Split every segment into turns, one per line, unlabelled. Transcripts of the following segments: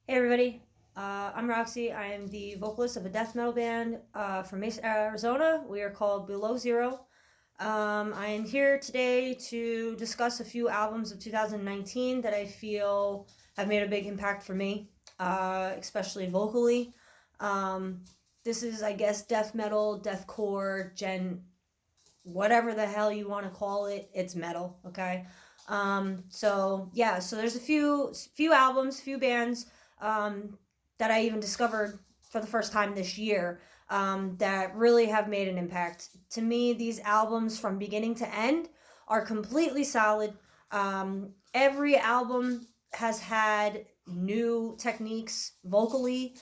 Hey everybody, I'm Roxy. I am the vocalist of a death metal band from Mesa, Arizona. We are called Below Zero. I am here today to discuss a few albums of 2019 that I feel have made a big impact for me, especially vocally. Um, this is, I guess, death metal, deathcore, whatever the hell you want to call it. It's metal, okay? So there's a few albums, few bands um, that I even discovered for the first time this year that really have made an impact. To me, these albums from beginning to end are completely solid. Every album has had new techniques vocally,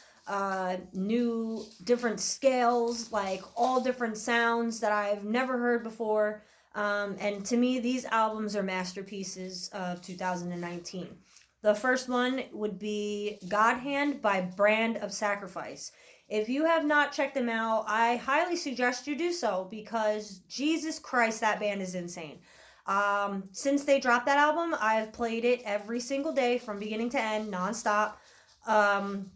new different scales, like all different sounds that I've never heard before. And to me, these albums are masterpieces of 2019. The first one would be God Hand by Brand of Sacrifice. If you have not checked them out, I highly suggest you do so because Jesus Christ, that band is insane. Since they dropped that album, I've played it every single day from beginning to end, nonstop. Um,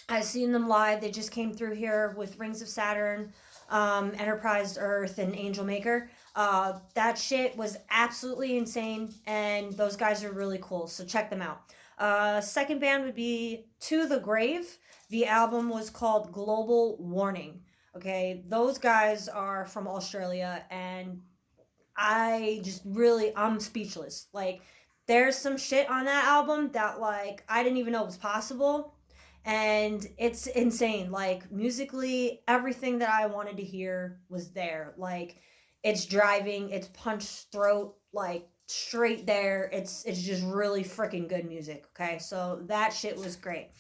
I've seen them live. They just came through here with Rings of Saturn, Enterprise Earth, and Angel Maker. That shit was absolutely insane, and those guys are really cool. So check them out. Second band would be To the Grave. The album was called Global Warning. Okay, those guys are from Australia, and I'm speechless. Like, there's some shit on that album that, like, I didn't even know was possible. And it's insane. Like, musically, everything that I wanted to hear was there. Like, it's driving, it's punch throat, like, straight there. It's just really freaking good music. Okay, so that shit was great.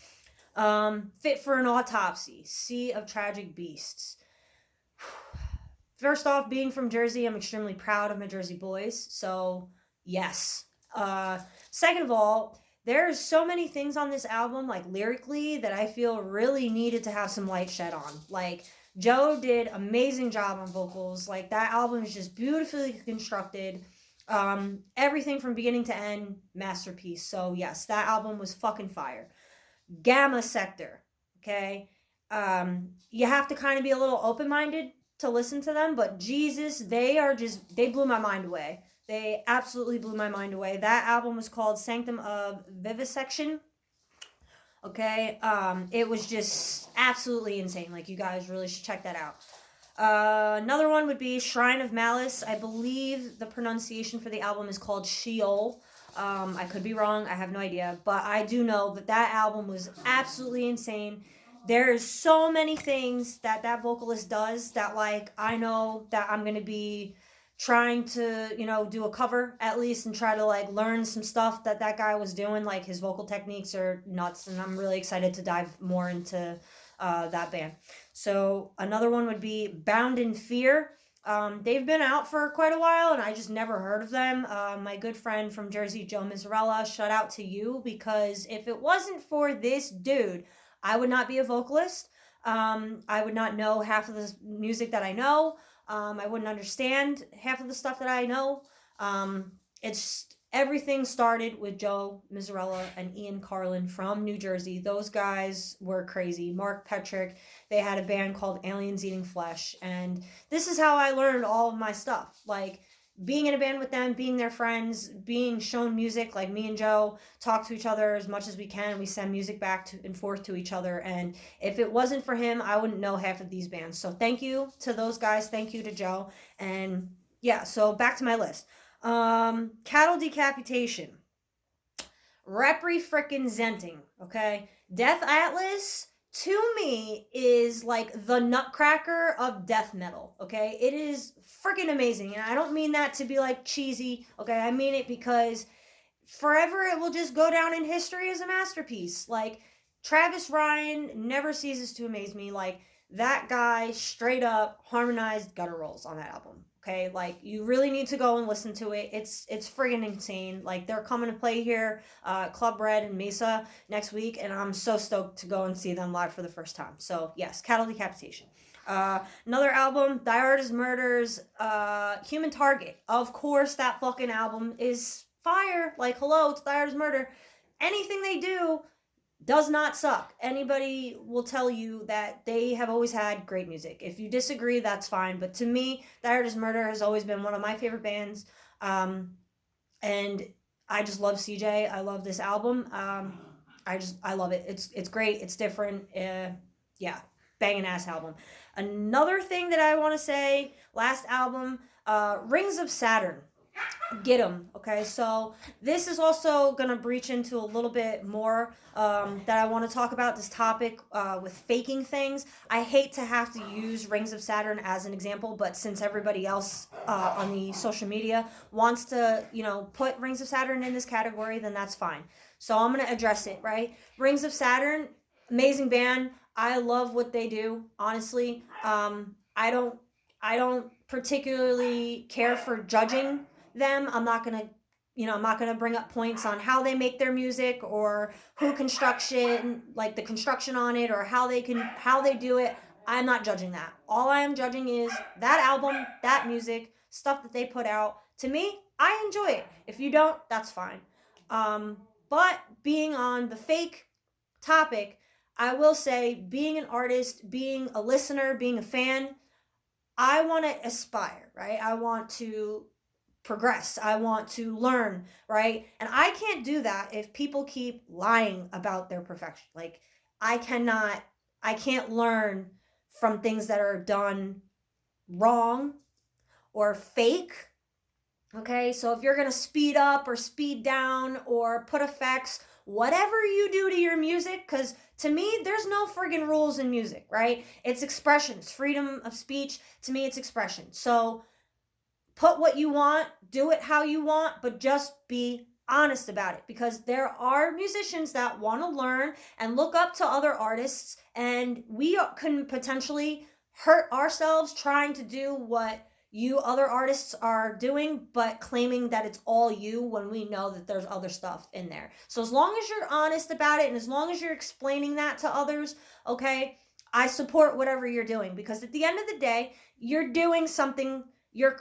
Fit for an Autopsy, Sea of Tragic Beasts. First off, being from Jersey, I'm extremely proud of my Jersey boys. So, yes. Second of all, there's so many things on this album, like lyrically, that I feel really needed to have some light shed on. Like, Joe did amazing job on vocals. Like, that album is just beautifully constructed. Everything from beginning to end, masterpiece. So, yes, that album was fucking fire. Gamma Sector. Okay. You have to kind of be a little open minded to listen to them, but Jesus, they blew my mind away. They absolutely blew my mind away. That album was called Sanctum of Vivisection. Okay. It was just absolutely insane. Like, you guys really should check that out. Another one would be Shrine of Malice. I believe the pronunciation for the album is called Sheol. I could be wrong. I have no idea. But I do know that that album was absolutely insane. There's so many things that that vocalist does that, like, I know that I'm going to be trying to, do a cover at least and try to, like, learn some stuff that that guy was doing. Like, his vocal techniques are nuts, and I'm really excited to dive more into that band. So another one would be Bound in Fear. They've been out for quite a while, and I just never heard of them. My good friend from Jersey, Joe Miserella, shout out to you, because if it wasn't for this dude, I would not be a vocalist. I would not know half of the music that I know. I wouldn't understand half of the stuff that I know. It's everything started with Joe Miserella and Ian Carlin from New Jersey. Those guys were crazy. Mark Petrick, they had a band called Aliens Eating Flesh, and this is how I learned all of my stuff. Like, being in a band with them, being their friends, being shown music. Like, me and Joe talk to each other as much as we can. We send music back and forth to each other, and if it wasn't for him, I wouldn't know half of these bands. So thank you to those guys. Thank you to Joe. And yeah, so back to my list. Cattle Decapitation, Repri frickin' Zenting, okay? Death Atlas, to me, is like the nutcracker of death metal, okay? It is freaking amazing, and I don't mean that to be, like, cheesy, okay? I mean it because forever it will just go down in history as a masterpiece. Like, Travis Ryan never ceases to amaze me. Like, that guy straight up harmonized gutturals on that album. Okay, like, you really need to go and listen to it. It's friggin' insane. Like, they're coming to play here, Club Red in Mesa next week, and I'm so stoked to go and see them live for the first time. So yes, Cattle Decapitation. Another album, Die Artist Murders, Human Target. Of course, that fucking album is fire. Like, hello, it's Die Artist Murder. Anything they do, does not suck. Anybody will tell you that they have always had great music. If you disagree, that's fine. But to me, Die Hard is Murder has always been one of my favorite bands. And I just love CJ. I love this album. I love it. It's great. It's different. Yeah, banging ass album. Another thing that I want to say, last album, Rings of Saturn. Get them. Okay, so this is also gonna breach into a little bit more that I want to talk about this topic with faking things. I hate to have to use Rings of Saturn as an example, but since everybody else on the social media wants to, put Rings of Saturn in this category, then that's fine. So I'm gonna address it. Right, Rings of Saturn, amazing band. I love what they do. Honestly, I don't particularly care for judging them. I'm not gonna bring up points on how they make their music or who construction, like the construction on it, or how they do it. I'm not judging that. All I am judging is that album, that music, stuff that they put out. To me, I enjoy it. If you don't, that's fine. But being on the fake topic, I will say, being an artist, being a listener, being a fan, I want to aspire, right? I want to progress. I want to learn, right? And I can't do that if people keep lying about their perfection. Like, I can't learn from things that are done wrong or fake. Okay, so if you're gonna speed up or speed down or put effects, whatever you do to your music, because to me, there's no friggin' rules in music, right? It's expressions, freedom of speech. To me, it's expression. So put what you want, do it how you want, but just be honest about it, because there are musicians that want to learn and look up to other artists, and we can potentially hurt ourselves trying to do what you other artists are doing, but claiming that it's all you when we know that there's other stuff in there. So as long as you're honest about it and as long as you're explaining that to others, okay, I support whatever you're doing, because at the end of the day, you're doing something. You're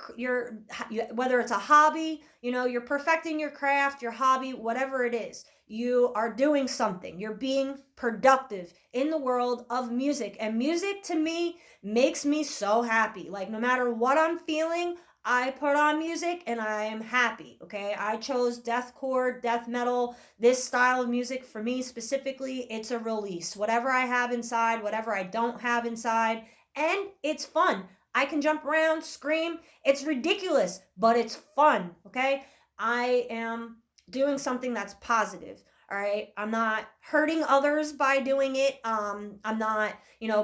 whether it's a hobby, you're perfecting your craft, your hobby, whatever it is, you are doing something. You're being productive in the world of music, and music to me makes me so happy. Like, no matter what I'm feeling, I put on music and I am happy. Okay, I chose deathcore, death metal, this style of music. For me specifically, it's a release. Whatever I have inside, whatever I don't have inside, and it's fun. I can jump around, scream. It's ridiculous, but it's fun, okay? I am doing something that's positive, all right? I'm not hurting others by doing it. I'm not,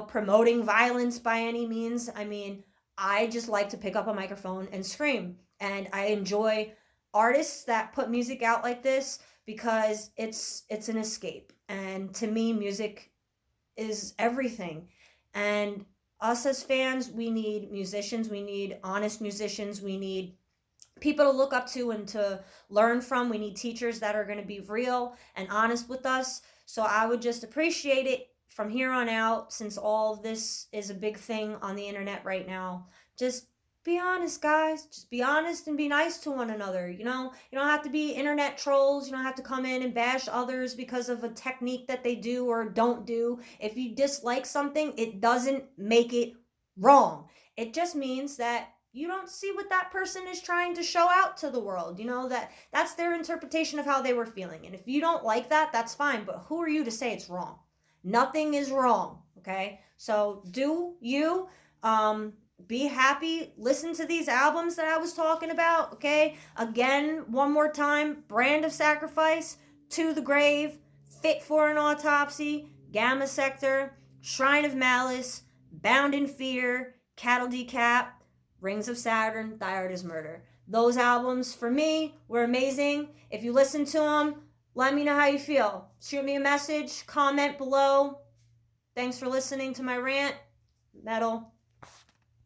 promoting violence by any means. I mean, I just like to pick up a microphone and scream. And I enjoy artists that put music out like this, because it's an escape. And to me, music is everything. And us as fans, we need musicians, we need honest musicians, we need people to look up to and to learn from. We need teachers that are going to be real and honest with us. So I would just appreciate it from here on out, since all of this is a big thing on the internet right now. Just be honest, guys. Just be honest and be nice to one another. You don't have to be internet trolls. You don't have to come in and bash others because of a technique that they do or don't do. If you dislike something, it doesn't make it wrong. It just means that you don't see what that person is trying to show out to the world. That's their interpretation of how they were feeling. And if you don't like that, that's fine. But who are you to say it's wrong? Nothing is wrong. Okay? So do you. Be happy. Listen to these albums that I was talking about, okay? Again, one more time: Brand of Sacrifice, To the Grave, Fit for an Autopsy, Gamma Sector, Shrine of Malice, Bound in Fear, Cattle Decap, Rings of Saturn, Die Hard is Murder. Those albums, for me, were amazing. If you listen to them, let me know how you feel. Shoot me a message, comment below. Thanks for listening to my rant. Metal.